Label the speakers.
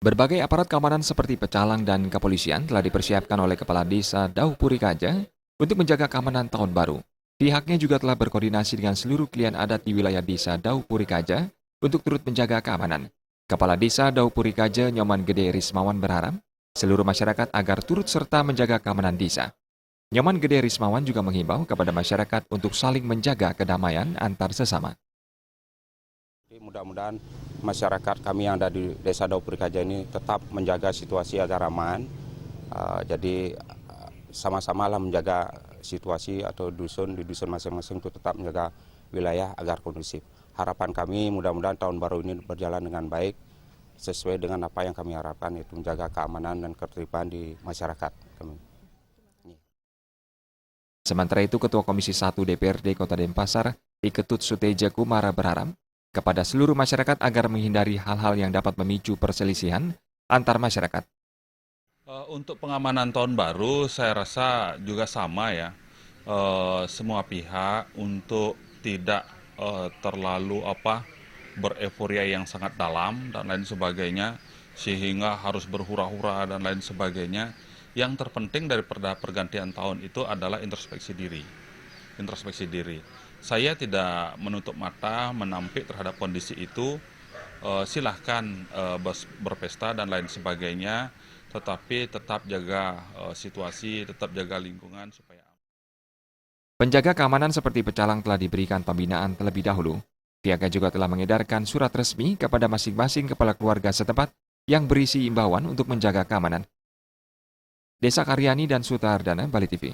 Speaker 1: Berbagai aparat keamanan seperti pecalang dan kepolisian telah dipersiapkan oleh Kepala Desa Daupuri Kaja untuk menjaga keamanan tahun baru. Pihaknya juga telah berkoordinasi dengan seluruh klien adat di wilayah Desa Daupuri Kaja untuk turut menjaga keamanan. Kepala Desa Daupuri Kaja Nyoman Gede Rismawan berharap seluruh masyarakat agar turut serta menjaga keamanan desa. Nyoman Gede Rismawan juga menghimbau kepada masyarakat untuk saling menjaga kedamaian antar sesama.
Speaker 2: Mudah-mudahan masyarakat kami yang ada di Desa Daupuri Kaja ini tetap menjaga situasi agar aman. Jadi sama-samalah menjaga situasi atau di dusun masing-masing itu tetap menjaga wilayah agar kondusif. Harapan kami mudah-mudahan tahun baru ini berjalan dengan baik sesuai dengan apa yang kami harapkan, yaitu menjaga keamanan dan ketertiban di masyarakat kami.
Speaker 1: Sementara itu, Ketua Komisi 1 DPRD Kota Denpasar, Iketut Suteja Kumara berharap kepada seluruh masyarakat agar menghindari hal-hal yang dapat memicu perselisihan antar masyarakat.
Speaker 3: Untuk pengamanan tahun baru, saya rasa juga sama ya. Semua pihak untuk tidak terlalu bereforia yang sangat dalam dan lain sebagainya, sehingga harus berhura-hura dan lain sebagainya. Yang terpenting daripada pergantian tahun itu adalah introspeksi diri. Introspeksi diri. Saya tidak menutup mata, menampik terhadap kondisi itu. Silahkan berpesta dan lain sebagainya, tetapi tetap jaga situasi, tetap jaga lingkungan supaya aman.
Speaker 1: Penjaga keamanan seperti pecalang telah diberikan pembinaan terlebih dahulu. Pihaknya juga telah mengedarkan surat resmi kepada masing-masing kepala keluarga setempat yang berisi imbauan untuk menjaga keamanan. Desa Karyani dan Sutardana, Bali TV.